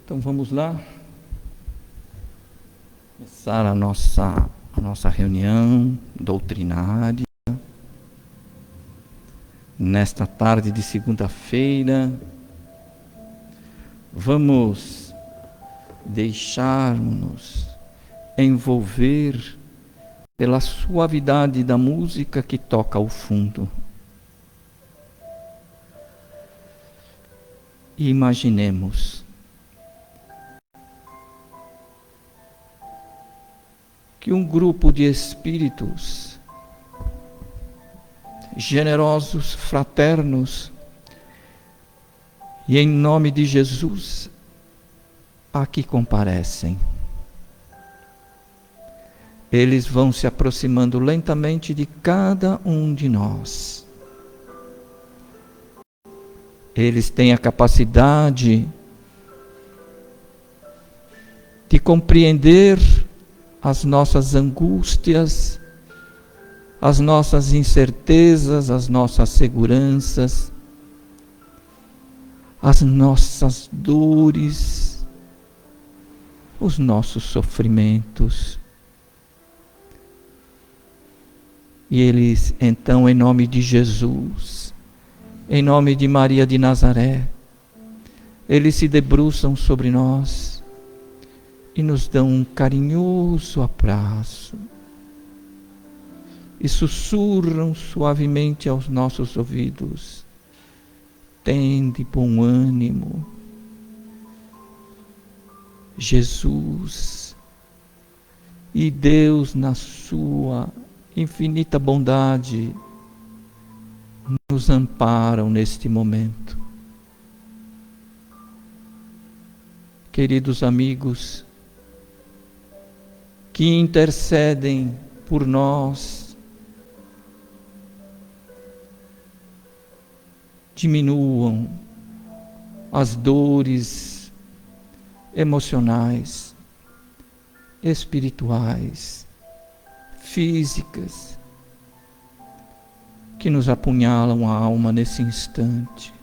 Então vamos lá começar a nossa reunião doutrinária nesta tarde de segunda-feira. Vamos deixar-nos envolver pela suavidade da música que toca ao fundo. E imaginemos que um grupo de espíritos generosos, fraternos, e em nome de Jesus, aqui comparecem. Eles vão se aproximando lentamente de cada um de nós. Eles têm a capacidade de compreender as nossas angústias, as nossas incertezas, as nossas seguranças, as nossas dores, os nossos sofrimentos. E eles, então, em nome de Jesus, em nome de Maria de Nazaré, eles se debruçam sobre nós e nos dão um carinhoso abraço e sussurram suavemente aos nossos ouvidos: tende bom ânimo, Jesus e Deus, na sua infinita bondade, nos amparam neste momento. Queridos amigos, que intercedem por nós, diminuam as dores emocionais, espirituais, físicas, que nos apunhalam a alma nesse instante.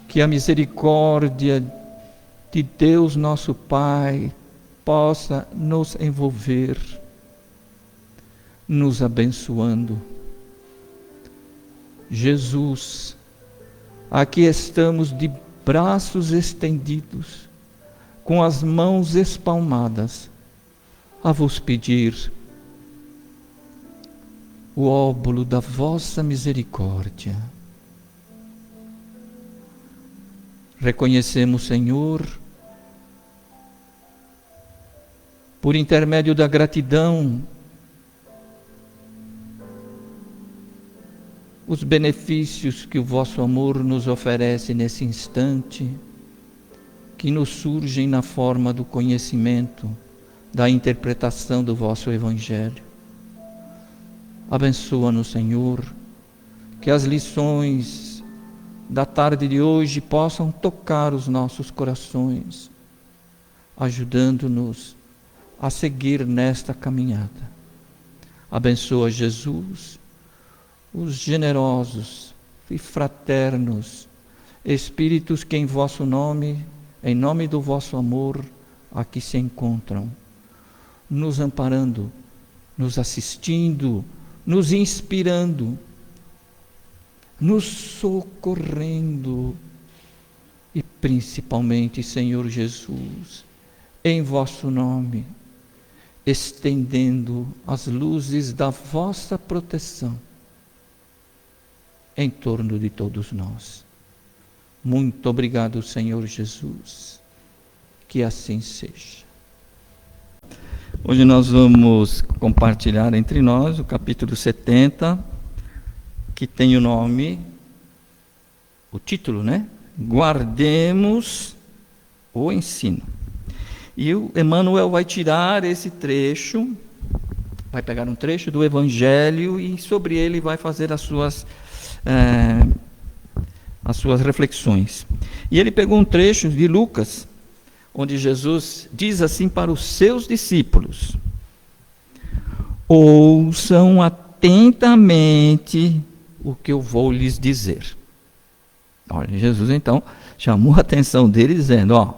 Que a misericórdia de Deus nosso Pai possa nos envolver, nos abençoando. Jesus, aqui estamos de braços estendidos, com as mãos espalmadas, a vos pedir o óbolo da vossa misericórdia. Reconhecemos, Senhor, por intermédio da gratidão, os benefícios que o vosso amor nos oferece nesse instante, que nos surgem na forma do conhecimento, da interpretação do vosso Evangelho. Abençoa-nos, Senhor, que as lições da tarde de hoje possam tocar os nossos corações, ajudando-nos a seguir nesta caminhada. Abençoa, Jesus, os generosos e fraternos espíritos que em vosso nome, em nome do vosso amor, aqui se encontram, nos amparando, nos assistindo, nos inspirando, nos socorrendo e principalmente, Senhor Jesus, em vosso nome, estendendo as luzes da vossa proteção em torno de todos nós. Muito obrigado, Senhor Jesus, que assim seja. Hoje nós vamos compartilhar entre nós o capítulo 70, que tem o título, né? Guardemos o ensino. E o Emmanuel vai tirar esse trecho, vai pegar um trecho do Evangelho e sobre ele vai fazer as suas reflexões. E ele pegou um trecho de Lucas, onde Jesus diz assim para os seus discípulos: ouçam atentamente o que eu vou lhes dizer. Olha, Jesus então chamou a atenção dele dizendo,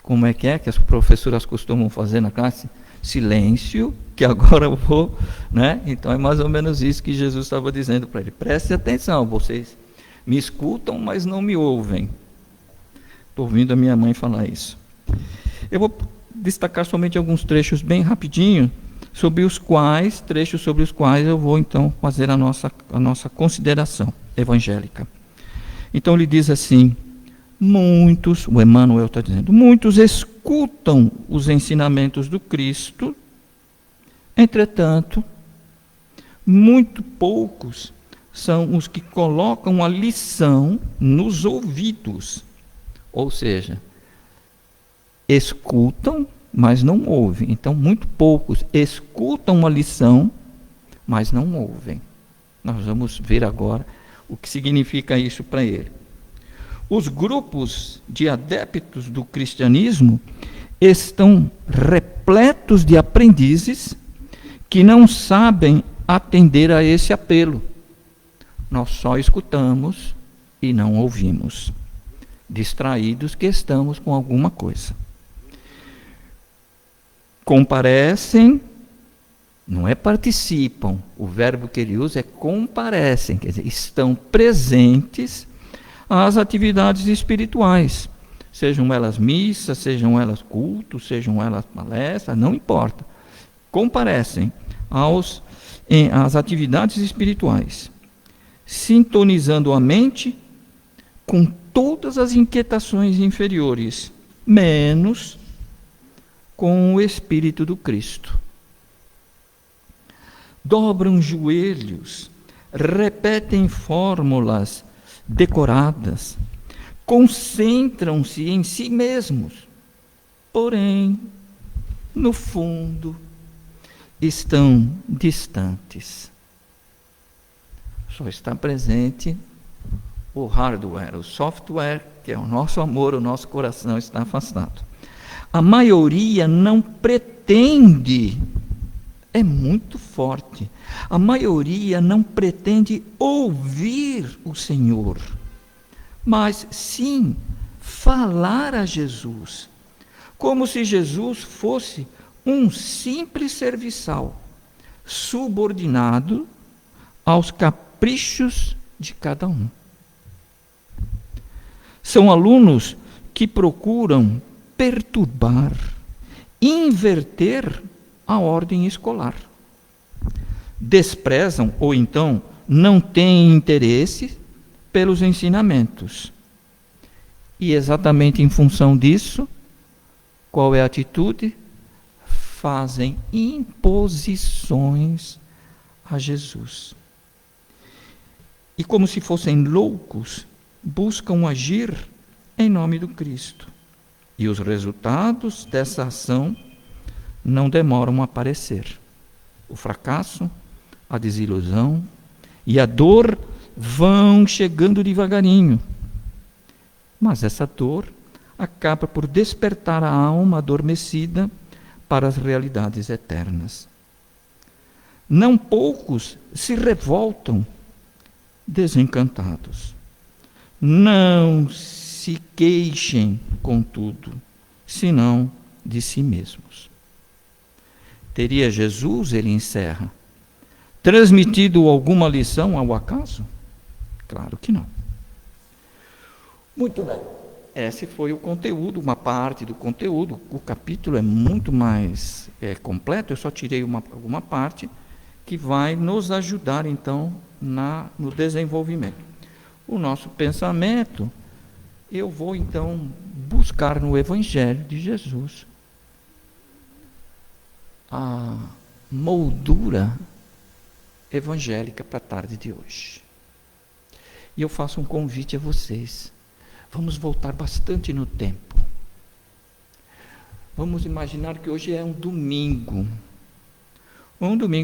como é que as professoras costumam fazer na classe? Silêncio, que agora eu vou, né? Então é mais ou menos isso que Jesus estava dizendo para ele. Preste atenção, vocês me escutam, mas não me ouvem. Estou ouvindo a minha mãe falar isso. Eu vou destacar somente alguns trechos bem rapidinho, sobre os quais eu vou então fazer a nossa consideração evangélica. Então ele diz assim, o Emmanuel está dizendo, muitos escutam os ensinamentos do Cristo, entretanto, muito poucos são os que colocam a lição nos ouvidos, ou seja, escutam, mas não ouvem. Então, muito poucos escutam a lição, mas não ouvem. Nós vamos ver agora o que significa isso para ele. Os grupos de adeptos do cristianismo estão repletos de aprendizes que não sabem atender a esse apelo. Nós só escutamos e não ouvimos, distraídos que estamos com alguma coisa. Comparecem, não é participam, o verbo que ele usa é comparecem, quer dizer, estão presentes às atividades espirituais, sejam elas missas, sejam elas cultos, sejam elas palestras, não importa. Comparecem às atividades espirituais, sintonizando a mente com todas as inquietações inferiores, menos com o Espírito do Cristo. Dobram joelhos, repetem fórmulas decoradas, concentram-se em si mesmos, porém, no fundo, estão distantes. Só está presente o hardware, o software, que é o nosso amor, o nosso coração está afastado. A maioria não pretende, é muito forte, a maioria não pretende ouvir o Senhor, mas sim falar a Jesus, como se Jesus fosse um simples serviçal, subordinado aos caprichos de cada um. São alunos que procuram perturbar, inverter a ordem escolar. Desprezam ou então não têm interesse pelos ensinamentos. E exatamente em função disso, qual é a atitude? Fazem imposições a Jesus. E como se fossem loucos, buscam agir em nome do Cristo. E os resultados dessa ação não demoram a aparecer. O fracasso, a desilusão e a dor vão chegando devagarinho. Mas essa dor acaba por despertar a alma adormecida para as realidades eternas. Não poucos se revoltam, desencantados. Não se queixem, contudo, senão de si mesmos. Teria Jesus, ele encerra, transmitido alguma lição ao acaso? Claro que não. Muito bem. Esse foi o conteúdo, uma parte do conteúdo. O capítulo é muito mais completo, eu só tirei alguma parte que vai nos ajudar, então, no desenvolvimento. O nosso pensamento, eu vou, então, buscar no Evangelho de Jesus a moldura evangélica para a tarde de hoje. E eu faço um convite a vocês. Vamos voltar bastante no tempo. Vamos imaginar que hoje é um domingo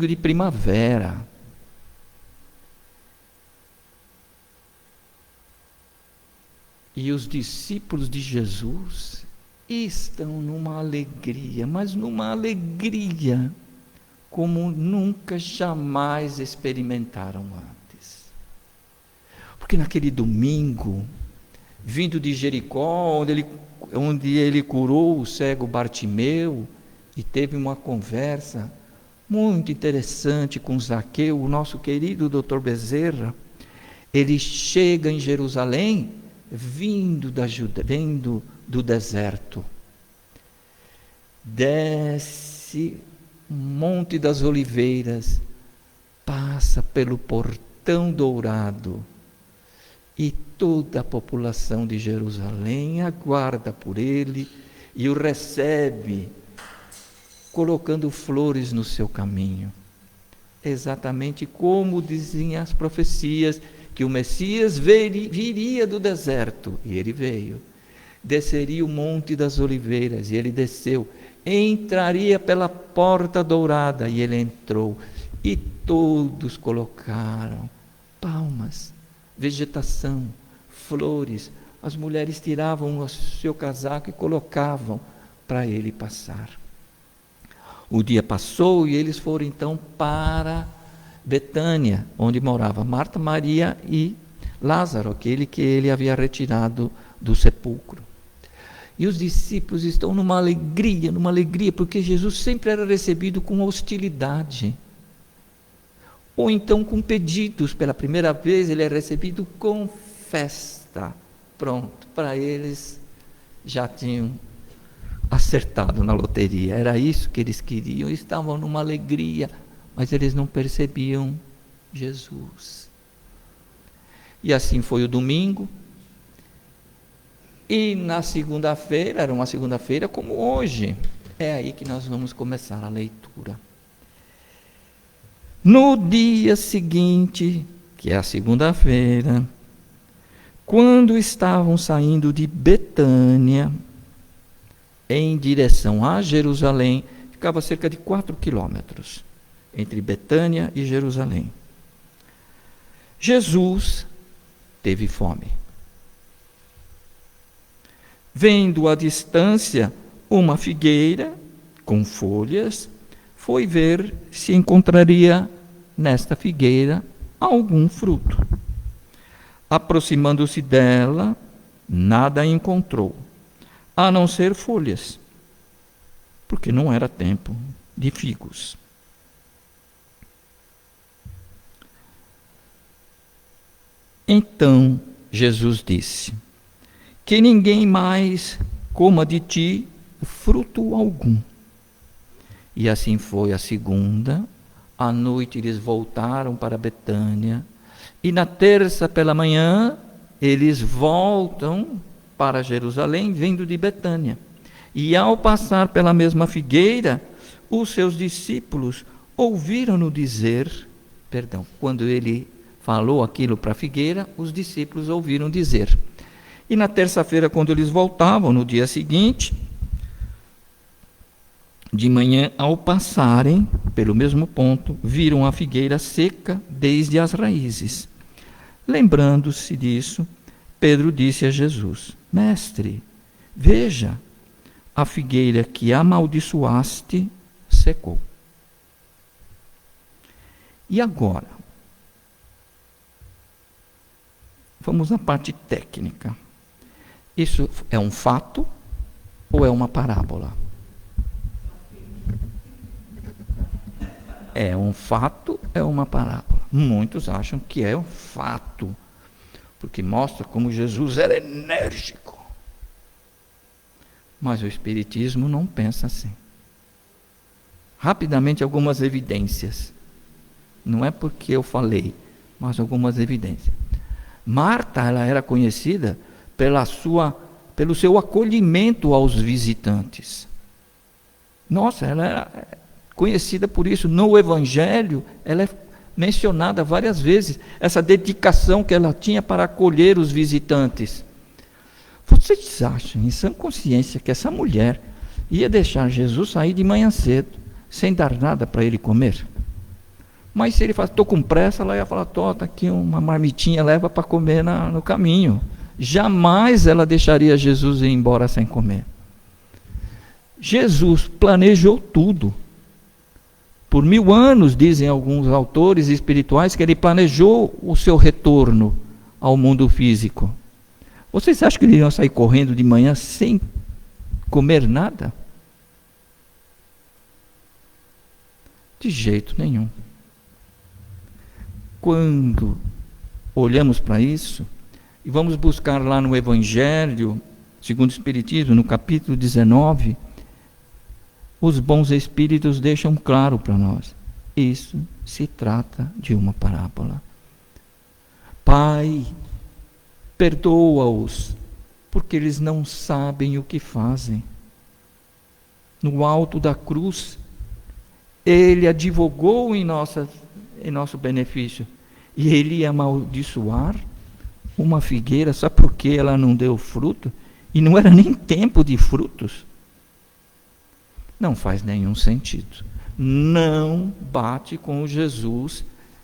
de primavera. E os discípulos de Jesus estão numa alegria, mas numa alegria como nunca, jamais experimentaram antes. Porque naquele domingo, vindo de Jericó, onde ele curou o cego Bartimeu e teve uma conversa muito interessante com Zaqueu, o nosso querido Dr. Bezerra, ele chega em Jerusalém vindo do deserto. Desce o Monte das Oliveiras, passa pelo Portão Dourado e toda a população de Jerusalém aguarda por ele e o recebe, colocando flores no seu caminho. Exatamente como diziam as profecias, que o Messias viria do deserto, e ele veio. Desceria o Monte das Oliveiras, e ele desceu. Entraria pela Porta Dourada, e ele entrou. E todos colocaram palmas, vegetação, flores. As mulheres tiravam o seu casaco e colocavam para ele passar. O dia passou e eles foram então para Betânia, onde morava Marta, Maria e Lázaro, aquele que ele havia retirado do sepulcro. E os discípulos estão numa alegria, porque Jesus sempre era recebido com hostilidade, ou então com pedidos. Pela primeira vez ele é recebido com festa. Pronto, para eles já tinham acertado na loteria, era isso que eles queriam, estavam numa alegria, mas eles não percebiam Jesus. E assim foi o domingo, e na segunda-feira, era uma segunda-feira como hoje, é aí que nós vamos começar a leitura. No dia seguinte, que é a segunda-feira, quando estavam saindo de Betânia, em direção a Jerusalém, ficava cerca de 4 quilômetros entre Betânia e Jerusalém. Jesus teve fome. Vendo à distância uma figueira com folhas, foi ver se encontraria nesta figueira algum fruto. Aproximando-se dela, nada encontrou, a não ser folhas, porque não era tempo de figos. Então Jesus disse: que ninguém mais coma de ti fruto algum. E assim foi a segunda. À noite eles voltaram para Betânia, e na terça pela manhã eles voltam para Jerusalém, vindo de Betânia. E ao passar pela mesma figueira, os seus discípulos ouviram-no dizer, quando ele falou aquilo para a figueira, os discípulos ouviram dizer. E na terça-feira, quando eles voltavam, no dia seguinte, de manhã, ao passarem pelo mesmo ponto, viram a figueira seca desde as raízes. Lembrando-se disso, Pedro disse a Jesus: Mestre, veja, a figueira que amaldiçoaste secou. E agora? Vamos à parte técnica. Isso é um fato ou é uma parábola? É um fato, é uma parábola. Muitos acham que é um fato, porque mostra como Jesus era enérgico. Mas o Espiritismo não pensa assim. Rapidamente, algumas evidências. Não é porque eu falei, mas algumas evidências. Marta, ela era conhecida pelo seu acolhimento aos visitantes. Nossa, ela era conhecida por isso. No Evangelho, ela é mencionada várias vezes, essa dedicação que ela tinha para acolher os visitantes. Vocês acham, em sã consciência, que essa mulher ia deixar Jesus sair de manhã cedo, sem dar nada para ele comer? Mas se ele falasse, estou com pressa, ela ia falar, está aqui uma marmitinha, leva para comer no caminho. Jamais ela deixaria Jesus ir embora sem comer. Jesus planejou tudo. Por 1000 anos, dizem alguns autores espirituais, que ele planejou o seu retorno. ao mundo físico. Vocês acham que eles iam sair correndo de manhã sem comer nada? De jeito nenhum. Quando olhamos para isso, e vamos buscar lá no Evangelho, segundo o Espiritismo, no capítulo 19, os bons espíritos deixam claro para nós. Isso se trata de uma parábola. Pai, perdoa-os, porque eles não sabem o que fazem. No alto da cruz, Ele advogou em nosso benefício. E Ele ia amaldiçoar uma figueira só porque ela não deu fruto? E não era nem tempo de frutos. Não faz nenhum sentido. Não bate com o Jesus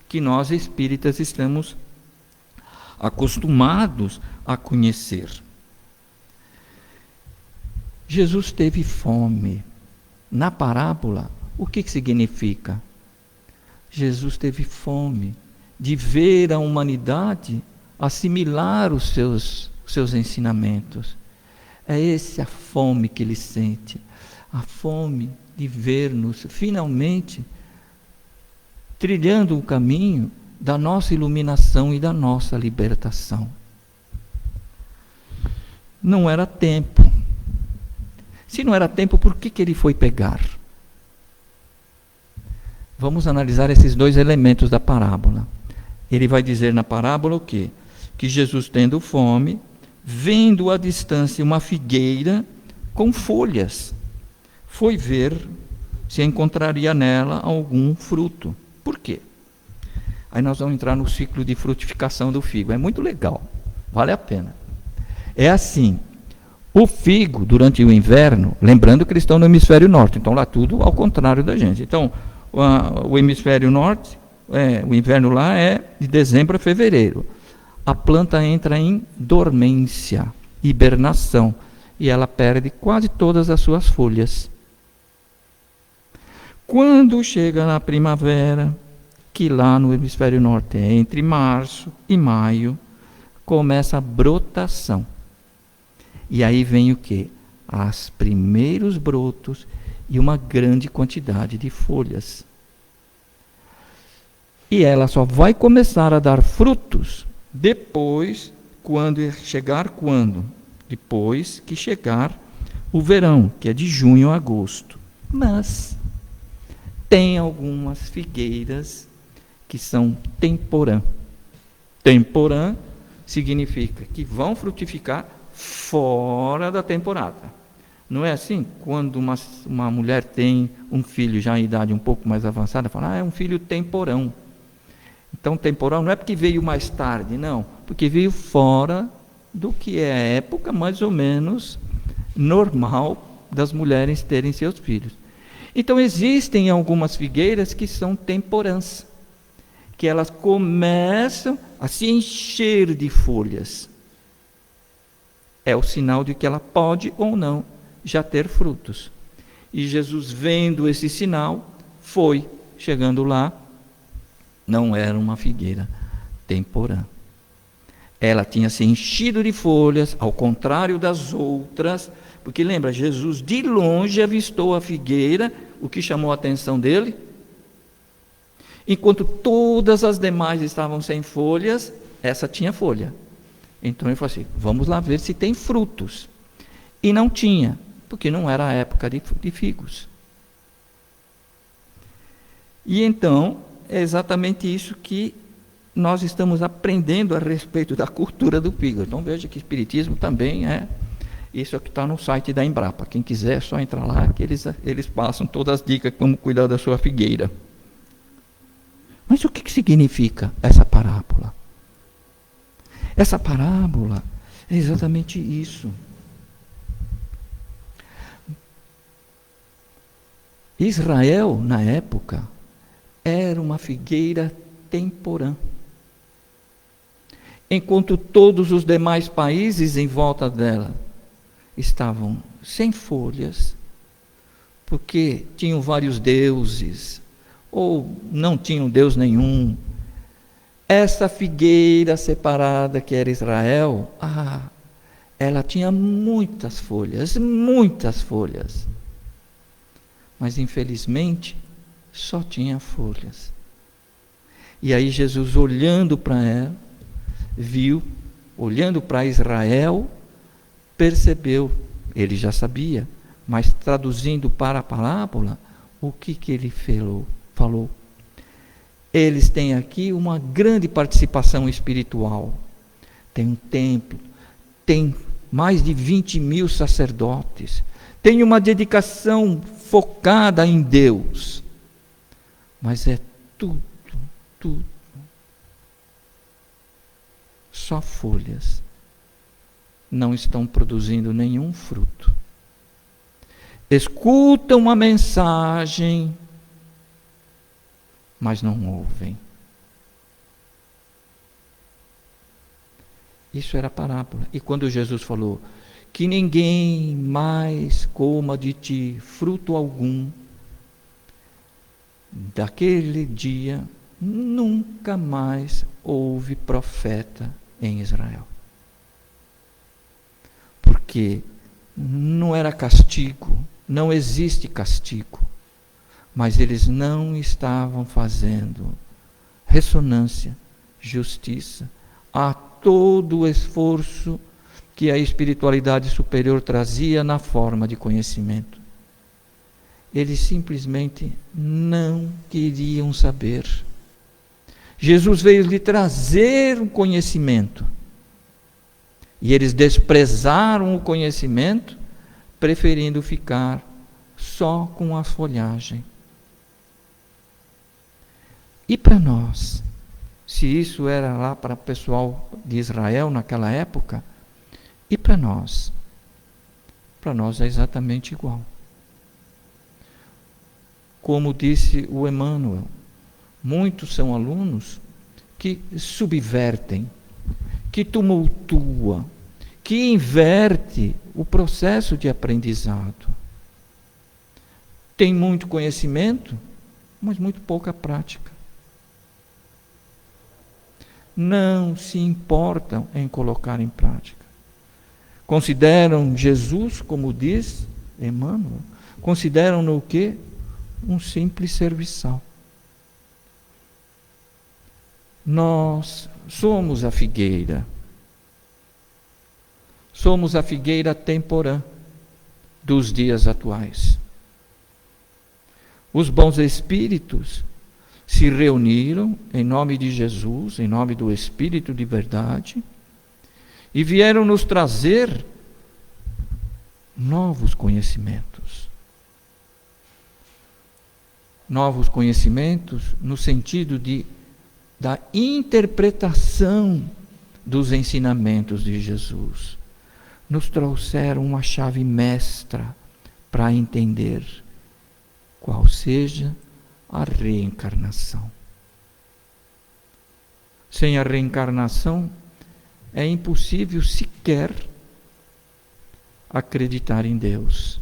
que nós espíritas estamos acostumados a conhecer. Jesus teve fome. Na parábola, o que significa? Jesus teve fome de ver a humanidade assimilar os seus ensinamentos. É essa a fome que ele sente, a fome de ver-nos finalmente trilhando o caminho da nossa iluminação e da nossa libertação. Não era tempo. Se não era tempo, por que ele foi pegar? Vamos analisar esses dois elementos da parábola. Ele vai dizer na parábola o quê? Que Jesus, tendo fome, vendo à distância uma figueira com folhas, foi ver se encontraria nela algum fruto. Por quê? Aí nós vamos entrar no ciclo de frutificação do figo. É muito legal, vale a pena. É assim, o figo, durante o inverno, lembrando que eles estão no hemisfério norte, então lá tudo ao contrário da gente. Então, o hemisfério norte, o inverno lá é de dezembro a fevereiro. A planta entra em dormência, hibernação, e ela perde quase todas as suas folhas. Quando chega na primavera, que lá no hemisfério norte é entre março e maio, começa a brotação. E aí vem o quê? Os primeiros brotos e uma grande quantidade de folhas. E ela só vai começar a dar frutos depois, depois que chegar o verão, que é de junho a agosto. Mas tem algumas figueiras que são temporã. Temporã significa que vão frutificar fora da temporada. Não é assim? Quando uma mulher tem um filho já em idade um pouco mais avançada, fala, é um filho temporão. Então, temporal não é porque veio mais tarde, não, porque veio fora do que é a época mais ou menos normal das mulheres terem seus filhos. Então, existem algumas figueiras que são temporãs, que elas começam a se encher de folhas. É o sinal de que ela pode ou não já ter frutos. E Jesus, vendo esse sinal, foi chegando lá. Não era uma figueira temporã. Ela tinha se enchido de folhas, ao contrário das outras, porque lembra, Jesus de longe avistou a figueira, o que chamou a atenção dele? Enquanto todas as demais estavam sem folhas, essa tinha folha. Então ele falou assim, vamos lá ver se tem frutos. E não tinha, porque não era a época de figos. E então, é exatamente isso que nós estamos aprendendo a respeito da cultura do figo. Então veja que espiritismo também é isso que está no site da Embrapa. Quem quiser é só entrar lá que eles passam todas as dicas como cuidar da sua figueira. Mas o que significa essa parábola? Essa parábola é exatamente isso. Israel, na época, era uma figueira temporã. Enquanto todos os demais países em volta dela estavam sem folhas, porque tinham vários deuses, ou não tinham Deus nenhum. essa figueira separada que era Israel, ela tinha muitas folhas, mas infelizmente só tinha folhas. E aí Jesus, olhando para ela, viu, olhando para Israel, percebeu, ele já sabia, mas traduzindo para a parábola, o que ele falou? Eles têm aqui uma grande participação espiritual. Tem um templo, tem mais de 20.000 sacerdotes, tem uma dedicação focada em Deus, mas é tudo, só folhas, não estão produzindo nenhum fruto. Escutam a mensagem, mas não ouvem. Isso era a parábola. E quando Jesus falou que ninguém mais coma de ti fruto algum, daquele dia nunca mais houve profeta em Israel. Porque não era castigo, não existe castigo, mas eles não estavam fazendo ressonância, justiça, a todo o esforço que a espiritualidade superior trazia na forma de conhecimento. Eles simplesmente não queriam saber. Jesus veio lhe trazer um conhecimento. E eles desprezaram o conhecimento, preferindo ficar só com a folhagem. E para nós, se isso era lá para o pessoal de Israel naquela época, e para nós? Para nós é exatamente igual. Como disse o Emmanuel, muitos são alunos que subvertem, que tumultuam, que inverte o processo de aprendizado. Tem muito conhecimento, mas muito pouca prática. Não se importam em colocar em prática. Consideram Jesus, como diz Emmanuel, consideram-no o quê? Um simples serviçal. Nós somos a figueira. Somos a figueira temporã dos dias atuais. Os bons espíritos se reuniram em nome de Jesus, em nome do Espírito de verdade, e vieram nos trazer novos conhecimentos. Novos conhecimentos no sentido da interpretação dos ensinamentos de Jesus. Nos trouxeram uma chave mestra para entender qual seja a reencarnação. Sem a reencarnação, é impossível sequer acreditar em Deus.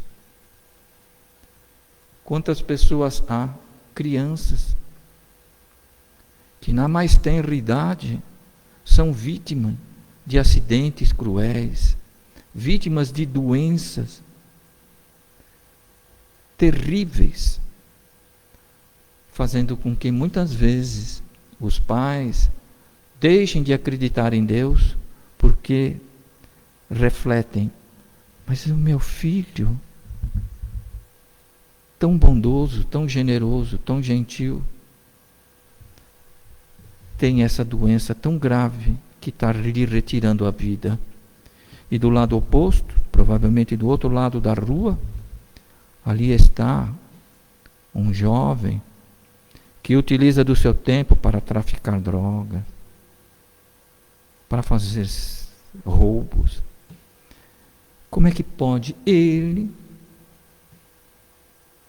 Quantas pessoas há, crianças, que na mais tenra idade são vítimas de acidentes cruéis, vítimas de doenças terríveis, fazendo com que muitas vezes os pais deixem de acreditar em Deus porque refletem, mas o meu filho, tão bondoso, tão generoso, tão gentil, tem essa doença tão grave que está lhe retirando a vida. E do lado oposto, provavelmente do outro lado da rua, ali está um jovem que utiliza do seu tempo para traficar droga, para fazer roubos. Como é que pode ele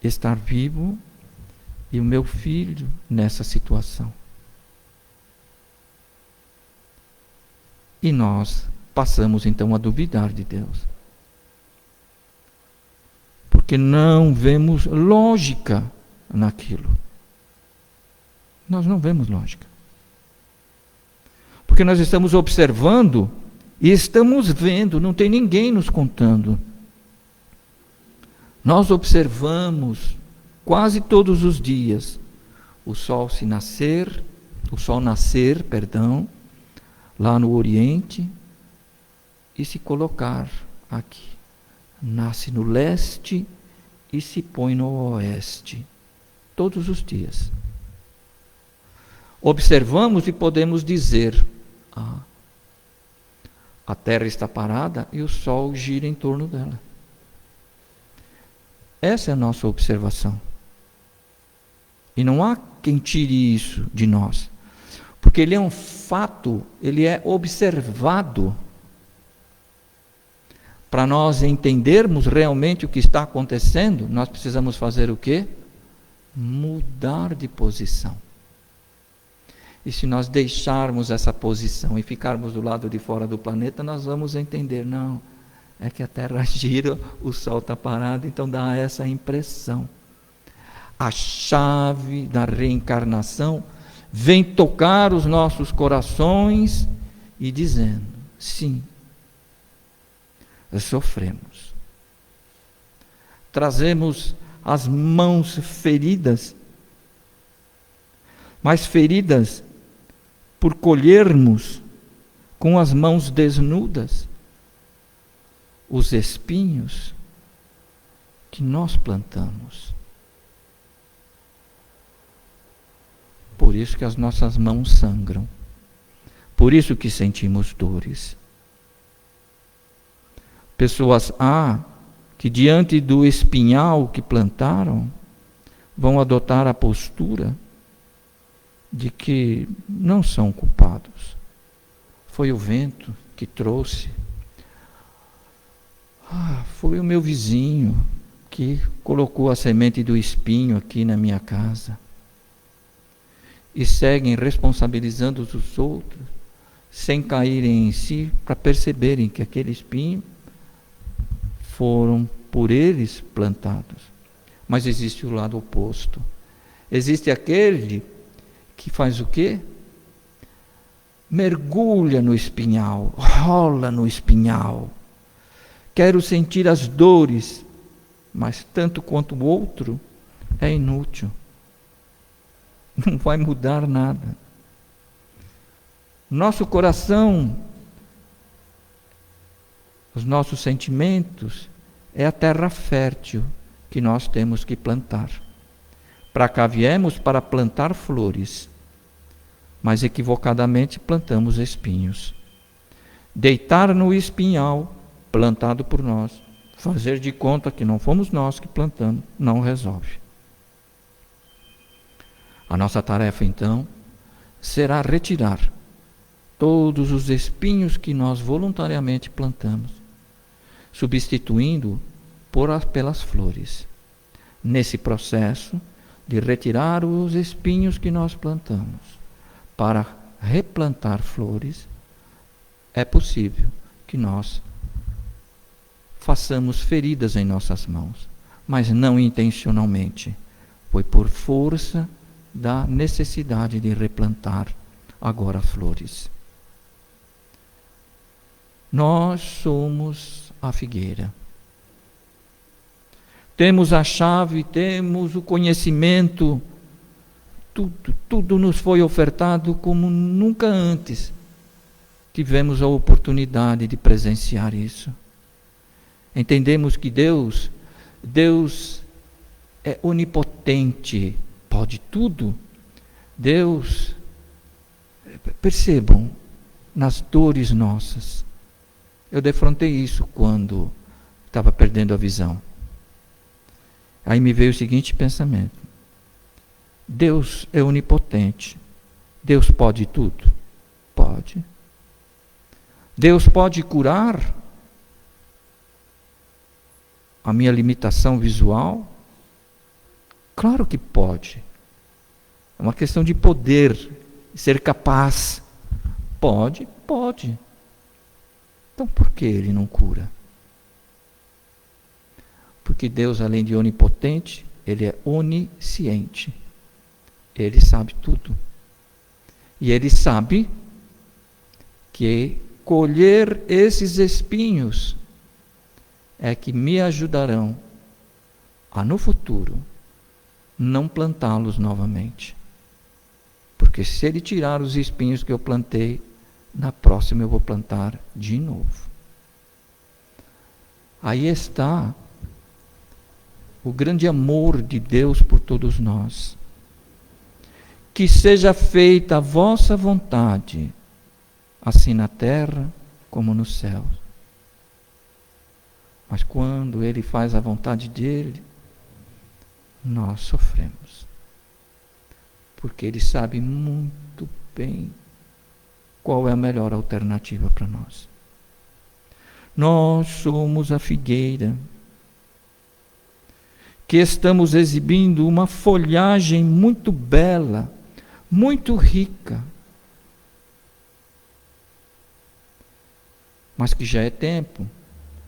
estar vivo e o meu filho nessa situação? E nós passamos então a duvidar de Deus. Porque não vemos lógica naquilo. Nós não vemos lógica. Porque nós estamos observando e estamos vendo, não tem ninguém nos contando. Nós observamos quase todos os dias o sol nascer, lá no Oriente e se colocar aqui. Nasce no leste e se põe no oeste, todos os dias. Observamos e podemos dizer: a Terra está parada e o Sol gira em torno dela. Essa é a nossa observação. E não há quem tire isso de nós, porque ele é um fato, ele é observado. Para nós entendermos realmente o que está acontecendo, nós precisamos fazer o quê? Mudar de posição. E se nós deixarmos essa posição e ficarmos do lado de fora do planeta, nós vamos entender, não, é que a Terra gira, o Sol está parado, então dá essa impressão. A chave da reencarnação vem tocar os nossos corações e dizendo, sim, sofremos. Trazemos as mãos feridas, mas feridas por colhermos com as mãos desnudas os espinhos que nós plantamos. Por isso que as nossas mãos sangram. Por isso que sentimos dores. Pessoas que diante do espinhal que plantaram, vão adotar a postura de que não são culpados. Foi o vento que trouxe. Foi o meu vizinho que colocou a semente do espinho aqui na minha casa. E seguem responsabilizando os outros, sem caírem em si, para perceberem que aquele espinho foram por eles plantados. Mas existe o lado oposto. Existe aquele que faz o quê? Mergulha no espinhal, rola no espinhal. Quero sentir as dores, mas tanto quanto o outro é inútil. Não vai mudar nada. Nosso coração, os nossos sentimentos, é a terra fértil que nós temos que plantar. Para cá viemos para plantar flores, mas equivocadamente plantamos espinhos. Deitar no espinhal plantado por nós, fazer de conta que não fomos nós que plantamos, não resolve. A nossa tarefa, então, será retirar todos os espinhos que nós voluntariamente plantamos, substituindo pelas flores. Nesse processo de retirar os espinhos que nós plantamos para replantar flores, é possível que nós façamos feridas em nossas mãos, mas não intencionalmente. Foi por força da necessidade de replantar agora flores. Nós somos a figueira. Temos a chave, temos o conhecimento, tudo nos foi ofertado como nunca antes tivemos a oportunidade de presenciar isso. Entendemos que Deus é onipotente, pode tudo. Deus, percebam, nas dores nossas. Eu defrontei isso quando estava perdendo a visão. Aí me veio o seguinte pensamento: Deus é onipotente. Deus pode tudo? Pode. Deus pode curar a minha limitação visual? Claro que pode. É uma questão de poder, ser capaz. Pode. Então por que Ele não cura? Porque Deus, além de onipotente, Ele é onisciente. Ele sabe tudo. E Ele sabe porque colher esses espinhos é que me ajudarão a, no futuro, não plantá-los novamente. Porque se ele tirar os espinhos que eu plantei, na próxima eu vou plantar de novo. Aí está o grande amor de Deus por todos nós. Que seja feita a vossa vontade, assim na terra como no céu. Mas quando Ele faz a vontade dEle, nós sofremos. Porque Ele sabe muito bem qual é a melhor alternativa para nós. Nós somos a figueira que estamos exibindo uma folhagem muito bela, muito rica, mas que já é tempo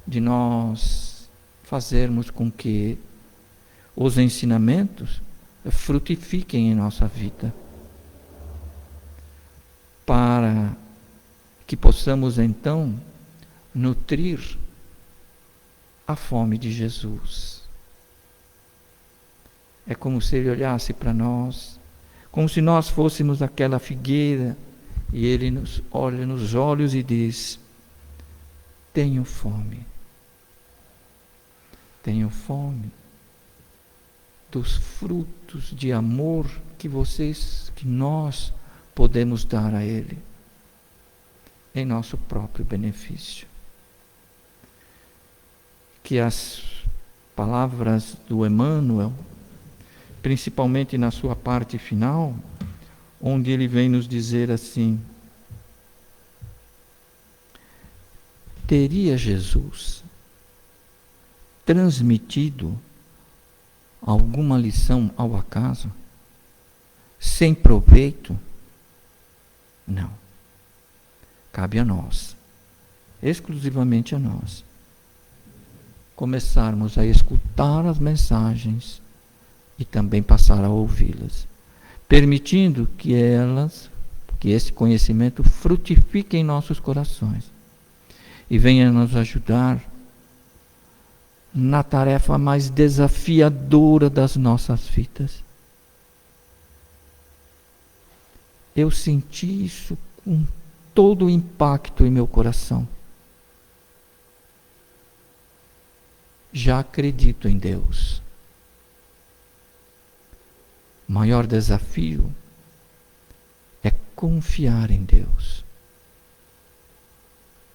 de nós fazermos com que os ensinamentos frutifiquem em nossa vida, para que possamos então nutrir a fome de Jesus. É como se Ele olhasse para nós, como se nós fôssemos aquela figueira, e Ele nos olha nos olhos e diz: tenho fome. Tenho fome dos frutos de amor que nós podemos dar a Ele, em nosso próprio benefício. Que as palavras do Emmanuel, principalmente na sua parte final, onde ele vem nos dizer assim: teria Jesus transmitido alguma lição ao acaso, sem proveito? Não. Cabe a nós, exclusivamente a nós, começarmos a escutar as mensagens e também passar a ouvi-las, permitindo que esse conhecimento frutifique em nossos corações e venha nos ajudar na tarefa mais desafiadora das nossas vidas. Eu senti isso com todo o impacto em meu coração. Já acredito em Deus. O maior desafio é confiar em Deus.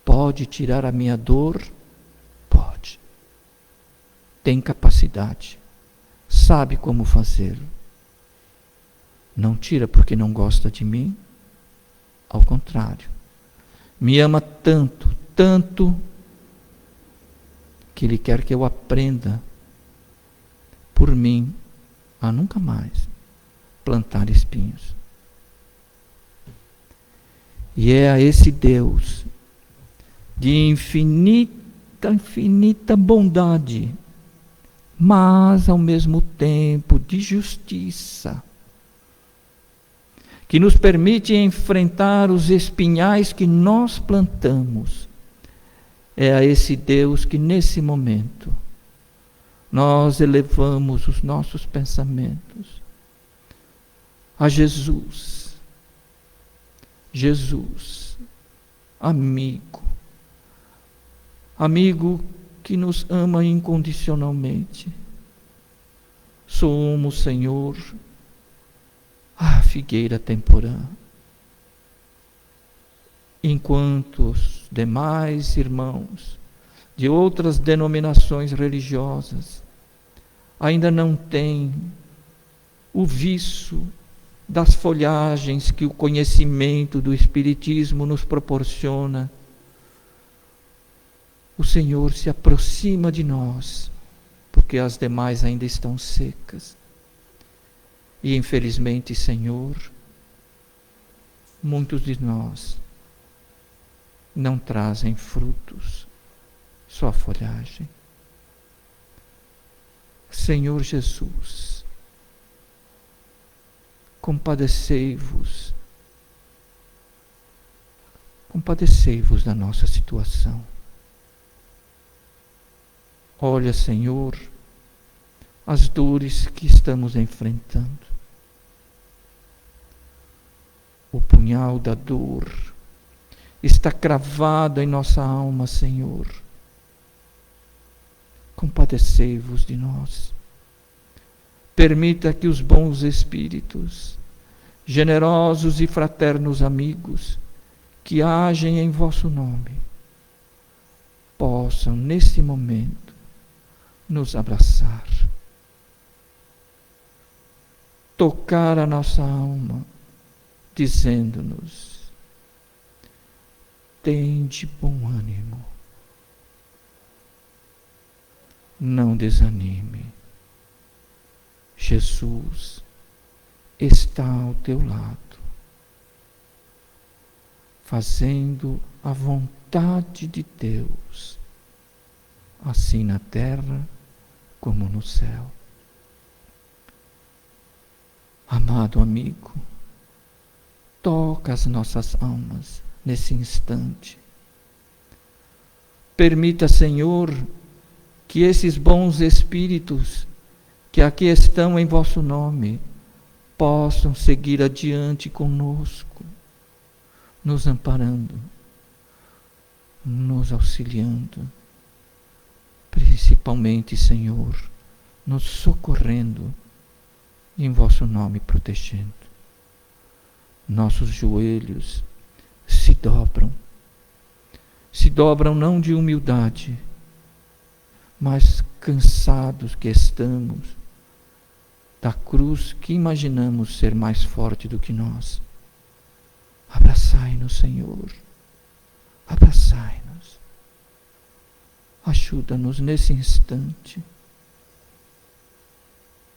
Pode tirar a minha dor? Pode. Tem capacidade. Sabe como fazê-lo. Não tira porque não gosta de mim. Ao contrário. Me ama tanto, tanto, que Ele quer que eu aprenda por mim a nunca mais plantar espinhos. E é a esse Deus de infinita bondade, mas ao mesmo tempo de justiça, que nos permite enfrentar os espinhais que nós plantamos. É a esse Deus que nesse momento nós elevamos os nossos pensamentos a Jesus. Jesus, amigo que nos ama incondicionalmente. Somos, Senhor, a figueira temporã. Enquanto os demais irmãos de outras denominações religiosas ainda não têm o viço das folhagens que o conhecimento do Espiritismo nos proporciona, o Senhor se aproxima de nós, porque as demais ainda estão secas. E infelizmente, Senhor, muitos de nós não trazem frutos, só folhagem. Senhor Jesus, compadecei-vos Compadecei-vos da nossa situação. Olha, Senhor, as dores que estamos enfrentando. O punhal da dor está cravado em nossa alma, Senhor. Compadecei-vos de nós. Permita que os bons espíritos, generosos e fraternos amigos, que agem em vosso nome, possam, nesse momento, nos abraçar, tocar a nossa alma, dizendo-nos: tende bom ânimo, não desanime, Jesus está ao teu lado, fazendo a vontade de Deus, assim na terra como no céu. Amado amigo, toca as nossas almas nesse instante. Permita, Senhor, que esses bons espíritos que aqui estão em vosso nome possam seguir adiante conosco, nos amparando, nos auxiliando, principalmente, Senhor, nos socorrendo e em vosso nome protegendo. Nossos joelhos se dobram não de humildade, mas cansados que estamos da cruz que imaginamos ser mais forte do que nós. Abraçai-nos, Senhor, abraçai-nos. Ajuda-nos nesse instante,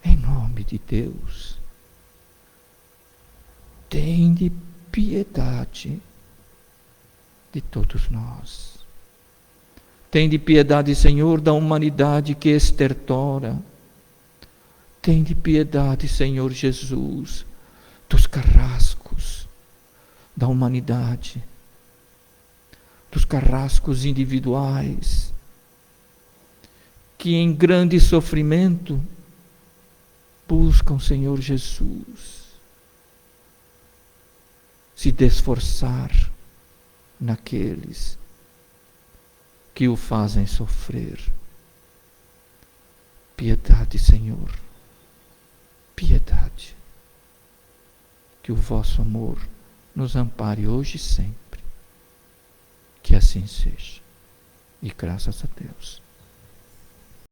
em nome de Deus. Tende piedade de todos nós. Tende piedade, Senhor, da humanidade que estertora. Tende piedade, Senhor Jesus, dos carrascos da humanidade, dos carrascos individuais, que em grande sofrimento buscam, Senhor Jesus, se desforçar naqueles que o fazem sofrer. Piedade, Senhor, piedade. Que o vosso amor nos ampare hoje e sempre. Que assim seja. E graças a Deus.